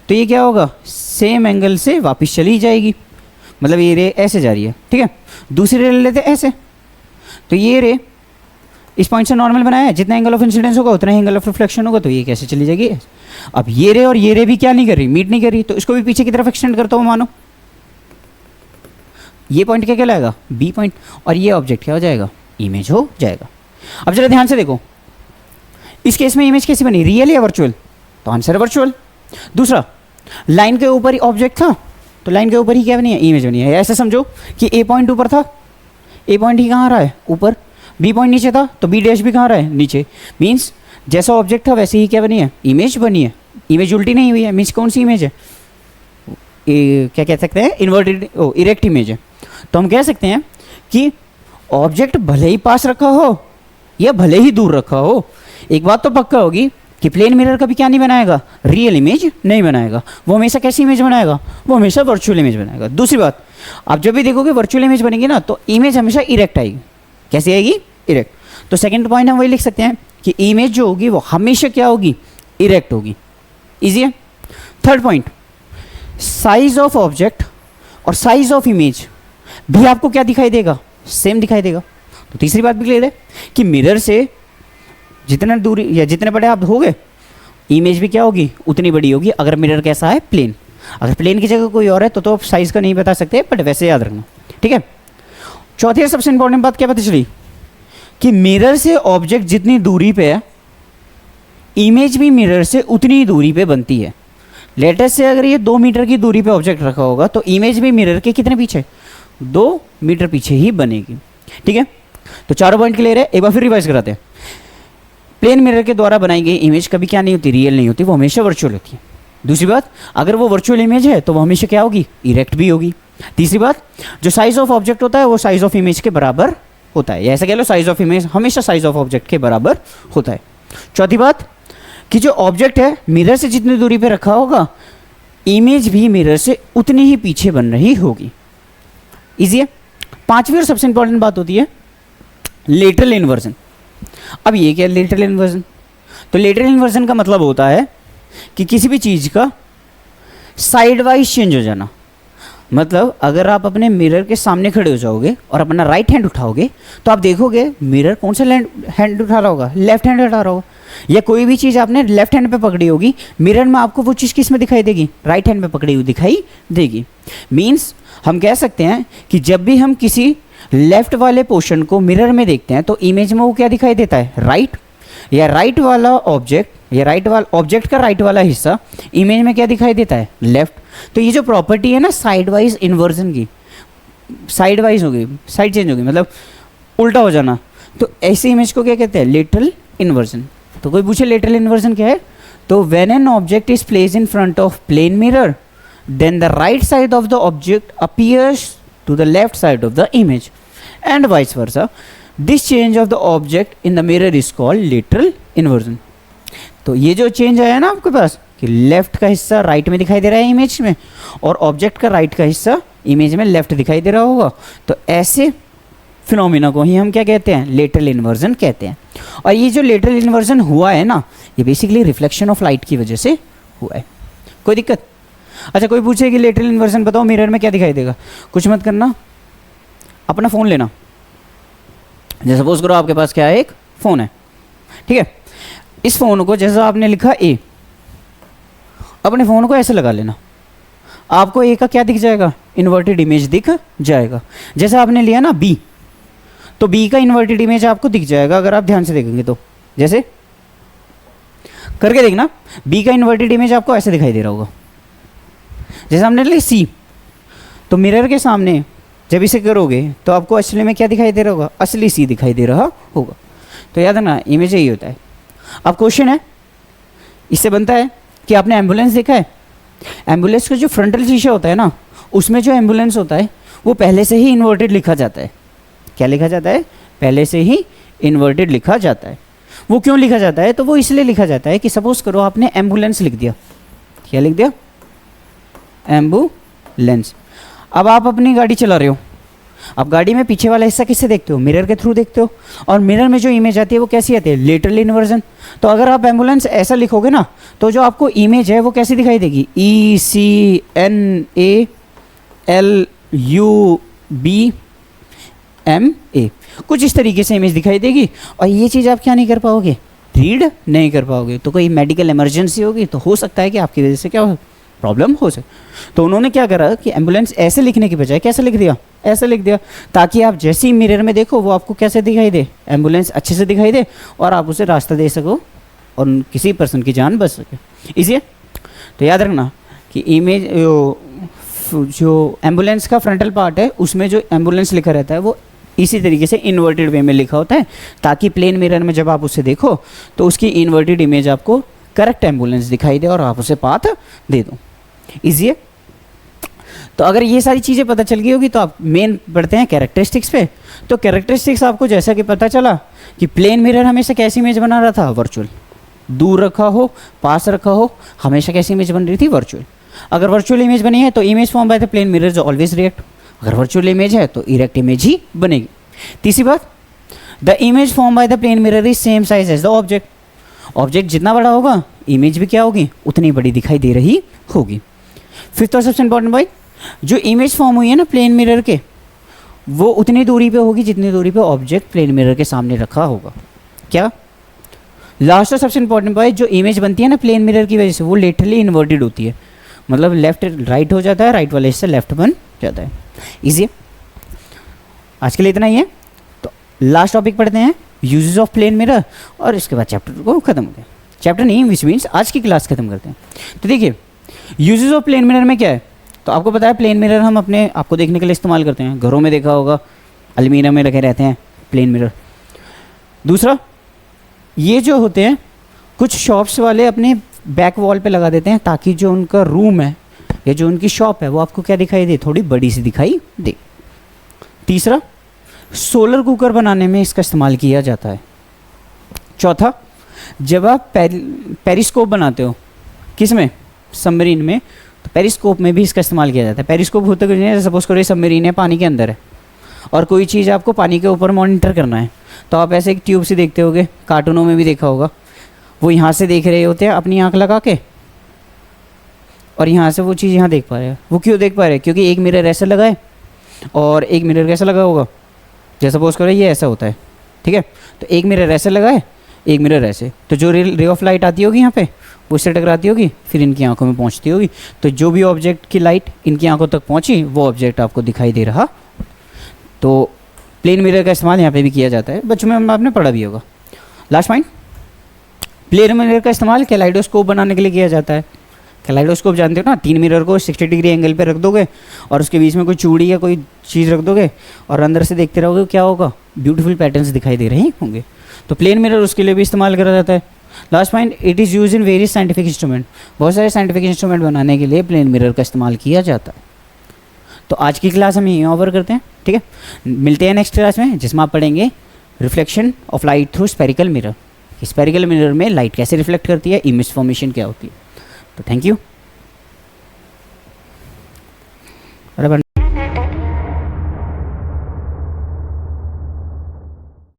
तो ये क्या होगा, सेम एंगल से वापस चली जाएगी, मतलब ये रे ऐसे जा रही है, ठीक है। दूसरी रे ले लेते ऐसे, तो ये रे इस पॉइंट से नॉर्मल बनाया है, जितना एंगल ऑफ इंसिडेंस होगा उतना ही एंगल ऑफ रिफ्लेक्शन होगा, तो ये कैसे चली जाएगी। अब ये रे और ये रे भी क्या नहीं कर रही, मीट नहीं कर रही, तो इसको भी पीछे की तरफ एक्सटेंड करता हूँ, मानो ये पॉइंट क्या कहलाएगा, बी पॉइंट, और ये ऑब्जेक्ट क्या हो जाएगा, इमेज हो जाएगा। अब जरा ध्यान से देखो, इस केस में इमेज कैसी बनी, रियल या वर्चुअल, तो आंसर वर्चुअल। दूसरा, लाइन के ऊपर ही ऑब्जेक्ट था, तो लाइन के ऊपर ही क्या बनी है, इमेज बनी है। ऐसे समझो कि ए पॉइंट ऊपर था, ए पॉइंट ही कहाँ आ रहा है, ऊपर, बी पॉइंट नीचे था, तो बी डैश भी कहाँ आ रहा है, नीचे। मीन्स जैसा ऑब्जेक्ट था वैसे ही क्या बनी है, इमेज बनी है। इमेज उल्टी नहीं हुई है, मीन्स कौन सी इमेज है, क्या कह सकते हैं, इन्वर्टेड इरेक्ट इमेज है। तो हम कह सकते हैं कि ऑब्जेक्ट भले ही पास रखा हो या भले ही दूर रखा हो, एक बात तो पक्का होगी कि प्लेन मिरर कभी क्या नहीं बनाएगा, रियल इमेज नहीं बनाएगा, वो हमेशा कैसी इमेज बनाएगा, वो हमेशा वर्चुअल इमेज बनाएगा। दूसरी बात, आप जब भी देखोगे वर्चुअल इमेज बनेगी ना, तो इमेज हमेशा इरेक्ट आएगी। कैसी आएगी, इरेक्ट। तो सेकंड पॉइंट हम वही लिख सकते हैं कि इमेज जो होगी वो हमेशा क्या होगी, इरेक्ट होगी। इजी है। Third point, size of object और साइज ऑफ इमेज भी आपको क्या दिखाई देगा, सेम दिखाई देगा। तो तीसरी बात भी क्लियर है कि मिरर से जितना दूरी या जितने बड़े आप होगे, इमेज भी क्या होगी, उतनी बड़ी होगी। अगर मिरर कैसा है, प्लेन। अगर प्लेन की जगह कोई और है तो आप साइज का नहीं बता सकते, बट वैसे याद रखना, ठीक है। चौथी और सबसे इंपॉर्टेंट बात क्या पता चली कि मिरर से ऑब्जेक्ट जितनी दूरी पे है, इमेज भी मिरर से उतनी ही दूरी पे बनती है। लेटेस्ट से अगर ये 2 मीटर की दूरी पे ऑब्जेक्ट रखा होगा तो इमेज भी मिरर के कितने पीछे, 2 मीटर पीछे ही बनेगी, ठीक है। तो चारों पॉइंट क्लियर है। एक बार फिर रिवाइज कराते हैं। प्लेन मिरर के द्वारा बनाई गई इमेज कभी क्या नहीं होती, रियल नहीं होती, वो हमेशा वर्चुअल होती है। दूसरी बात, अगर वो वर्चुअल इमेज है तो वो हमेशा क्या होगी, इरेक्ट भी होगी। तीसरी बात, जो साइज ऑफ ऑब्जेक्ट होता है वो साइज ऑफ इमेज के बराबर होता है, या ऐसा कह लो साइज ऑफ इमेज हमेशा साइज ऑफ ऑब्जेक्ट के बराबर होता है। चौथी बात कि जो ऑब्जेक्ट है मिरर से जितनी दूरी पे रखा होगा, इमेज भी मिरर से उतनी ही पीछे बन रही होगी। इजी है। पांचवी और सबसे इंपॉर्टेंट बात होती है लेटरल इन्वर्जन। अब ये क्या है लेटरल इन्वर्जन, तो लेटरल इन्वर्जन का मतलब होता है कि किसी भी चीज़ का साइड वाइज चेंज हो जाना। मतलब अगर आप अपने मिरर के सामने खड़े हो जाओगे और अपना राइट हैंड उठाओगे तो आप देखोगे मिरर कौन सा हैंड उठा रहा होगा, लेफ्ट हैंड उठा रहा होगा। या कोई भी चीज़ आपने लेफ्ट हैंड पे पकड़ी होगी, मिरर में आपको वो चीज़ किस में दिखाई देगी, राइट हैंड पे पकड़ी हुई दिखाई देगी। मीन्स हम कह सकते हैं कि जब भी हम किसी लेफ्ट वाले पोर्शन को मिरर में देखते हैं तो इमेज में वो क्या दिखाई देता है, राइट। या राइट वाला ऑब्जेक्ट या राइट वाला ऑब्जेक्ट का राइट वाला हिस्सा इमेज में क्या दिखाई देता है, लेफ्ट। तो ये जो प्रॉपर्टी है ना साइड वाइज इन्वर्जन की, साइड वाइज हो गई, साइड चेंज हो गई, मतलब उल्टा हो जाना, तो ऐसी इमेज को क्या कहते हैं, लेटरल इन्वर्जन। तो कोई पूछे लेटरल इन्वर्जन क्या है, तो when an object is placed in front of plane mirror then the right side of the object appears to the left side of the image and vice versa. This change of the object in the mirror is called lateral inversion. तो ये जो change आया ना आपके पास कि left का हिस्सा right में दिखाई दे रहा है इमेज में और ऑब्जेक्ट का राइट का हिस्सा इमेज में लेफ्ट दिखाई दे रहा होगा, तो ऐसे फिनोमिना को ही हम क्या कहते हैं, लेटरल इन्वर्जन कहते हैं। और ये जो लेटरल इन्वर्जन हुआ है ना, ये बेसिकली रिफ्लेक्शन ऑफ लाइट की वजह से हुआ है। कोई दिक्कत? अच्छा कोई पूछे कि लेटरल इन्वर्जन बताओ मिरर में क्या दिखाई देगा, कुछ मत करना, अपना फ़ोन लेना, जैसे सपोज करो आपके पास क्या है, एक फ़ोन है, ठीक है। इस फ़ोन को जैसा आपने लिखा ए, अपने फ़ोन को ऐसे लगा लेना, आपको ए का क्या दिख जाएगा, इन्वर्टेड इमेज दिख जाएगा। जैसे आपने लिया ना बी, तो बी का इन्वर्टेड इमेज आपको दिख जाएगा अगर आप ध्यान से देखेंगे तो, जैसे करके देखना, बी का इन्वर्टेड इमेज आपको ऐसे दिखाई दे रहा होगा। जैसे हमने लिया सी, तो मिरर के सामने जब इसे करोगे तो आपको असली में क्या दिखाई दे रहा होगा, असली सी दिखाई दे रहा होगा। तो याद रखना इमेज यही होता है। अब क्वेश्चन है, इससे बनता है कि आपने एम्बुलेंस देखा है, एम्बुलेंस का जो फ्रंटल शीशा होता है ना, उसमें जो एम्बुलेंस होता है वो पहले से ही इन्वर्टेड लिखा जाता है। क्या लिखा जाता है, पहले से ही इन्वर्टेड लिखा जाता है। वो क्यों लिखा जाता है, तो वो इसलिए लिखा जाता है कि सपोज करो आपने एम्बुलेंस लिख दिया, क्या लिख दिया, एम्बुलेंस। अब आप अपनी गाड़ी चला रहे हो, अब गाड़ी में पीछे वाला हिस्सा किससे देखते हो, मिरर के थ्रू देखते हो, और मिरर में जो इमेज आती है वो कैसी आती है, लेटरल इन्वर्जन। तो अगर आप एम्बुलेंस ऐसा लिखोगे ना, तो जो आपको इमेज है वो कैसी दिखाई देगी, ECNALUBMA, कुछ इस तरीके से इमेज दिखाई देगी। और ये चीज़ आप क्या नहीं कर पाओगे, रीड नहीं कर पाओगे। तो कोई मेडिकल इमरजेंसी होगी तो हो सकता है कि आपकी वजह से क्या हो, प्रॉब्लम हो सके। तो उन्होंने क्या करा कि एम्बुलेंस ऐसे लिखने की बजाय कैसे लिख दिया, ऐसे लिख दिया, ताकि आप जैसे ही मिरर में देखो वो आपको कैसे दिखाई दे, एम्बुलेंस अच्छे से दिखाई दे, और आप उसे रास्ता दे सको और किसी पर्सन की जान बच सके। इसलिए तो याद रखना कि इमेज जो एम्बुलेंस का फ्रंटल पार्ट है उसमें जो एम्बुलेंस लिखा रहता है वो इसी तरीके से इन्वर्टेड वे में लिखा होता है, ताकि प्लेन मिरर में जब आप उसे देखो तो उसकी इन्वर्टेड इमेज आपको करेक्ट एम्बुलेंस दिखाई दे और आप उसे पाथ दे दो। इजी है। तो अगर ये सारी चीज़ें पता चल गई होगी तो आप मेन बढ़ते हैं कैरेक्टरिस्टिक्स पे। तो कैरेक्टरिस्टिक्स आपको जैसा कि पता चला कि प्लेन मिरर हमेशा कैसी इमेज बना रहा था, वर्चुअल। दूर रखा हो, पास रखा हो, हमेशा कैसी इमेज बन रही थी, वर्चुअल। अगर वर्चुअल इमेज बनी है तो image form by the plane mirror always erect. अगर वर्चुअल इमेज है तो इरेक्ट इमेज ही बनेगी। तीसरी बात, the image form by the plane mirror is same size as the object. Object जितना बड़ा होगा इमेज भी क्या होगी, उतनी बड़ी दिखाई दे रही होगी। फिफ्थ और सबसे इंपॉर्टेंट पॉइंट, जो इमेज फॉर्म हुई है ना प्लेन मिरर के, वो उतनी दूरी पे होगी जितनी दूरी पे ऑब्जेक्ट प्लेन मिरर के सामने रखा होगा। क्या लास्ट और सबसे इंपॉर्टेंट पॉइंट, जो इमेज बनती है ना प्लेन मिरर की वजह से वो लेटरली इन्वर्टेड होती है, मतलब लेफ्ट राइट हो जाता है, राइट वाले हिस्से लेफ्ट बन जाता है। इजी है। आज के लिए इतना ही है। तो लास्ट टॉपिक पढ़ते हैं, यूजेस ऑफ प्लेन मिरर, और इसके बाद चैप्टर को खत्म हो गया। चैप्टर नहीं, विच मीन्स आज की क्लास खत्म करते हैं। तो देखिए यूजेस ऑफ प्लेन मिरर में क्या है, तो आपको पता है प्लेन मिरर हम अपने आपको देखने के लिए इस्तेमाल करते हैं, घरों में देखा होगा, अलमीरा में लगे रहते हैं प्लेन मिरर। दूसरा, ये जो होते हैं कुछ शॉप्स वाले अपने बैक वॉल पे लगा देते हैं ताकि जो उनका रूम है या जो उनकी शॉप है वो आपको क्या दिखाई दे, थोड़ी बड़ी सी दिखाई दे। तीसरा, सोलर कुकर बनाने में इसका इस्तेमाल किया जाता है। चौथा, जब आप पेरिस्कोप बनाते हो, किस में, सबमरीन में, तो पेरिस्कोप में भी इसका इस्तेमाल किया जाता है। पेरिस्कोप होता है, सपोज करो ये सबमरीन है, पानी के अंदर है, और कोई चीज़ आपको पानी के ऊपर मॉनिटर करना है, तो आप ऐसे एक ट्यूब से देखते होगे, कार्टूनों में भी देखा होगा, वो यहाँ से देख रहे होते हैं अपनी आँख लगा के, और यहाँ से वो चीज़ यहाँ देख पा रहे हैं। वो क्यों देख पा रहे हैं, क्योंकि एक मिरर ऐसा लगा है और एक मिरर कैसा लगा होगा, जैसे सपोज करो ये ऐसा होता है, ठीक है, तो एक मिरर ऐसे लगा है, एक मिरर ऐसे, तो जो रे ऑफ लाइट आती होगी यहाँ पे वो इससे टकराती होगी, फिर इनकी आंखों में पहुँचती होगी, तो जो भी ऑब्जेक्ट की लाइट इनकी आंखों तक पहुँची वो ऑब्जेक्ट आपको दिखाई दे रहा। तो प्लेन मिरर का इस्तेमाल यहाँ पे भी किया जाता है, बच्चों में आपने पढ़ा भी होगा। लास्ट पॉइंट, प्लेन मिरर का इस्तेमाल कैलाइडोस्कोप बनाने के लिए किया जाता है। कैलाइडोस्कोप जानते हो ना, 3 मिरर को 60 डिग्री एंगल पे रख दोगे और उसके बीच में कोई चूड़ी या कोई चीज़ रख दोगे और अंदर से देखते रहोगे, क्या होगा, ब्यूटीफुल पैटर्न्स दिखाई दे रहे होंगे। तो प्लेन मिरर उसके लिए भी इस्तेमाल करा जाता है। Last point, it is use in various scientific instrument. बहुत सारे साइंटिफिक इंस्ट्रूमेंट बनाने के लिए प्लेन मिरर का इस्तेमाल किया जाता है। तो आज की क्लास हम यहीं ओवर करते हैं, ठीक है। मिलते हैं नेक्स्ट क्लास में, जिसमें आप पढ़ेंगे reflection of light through spherical mirror. Spherical mirror में लाइट कैसे रिफ्लेक्ट करती है, इमेज फॉर्मेशन क्या होती है। तो थैंक यू।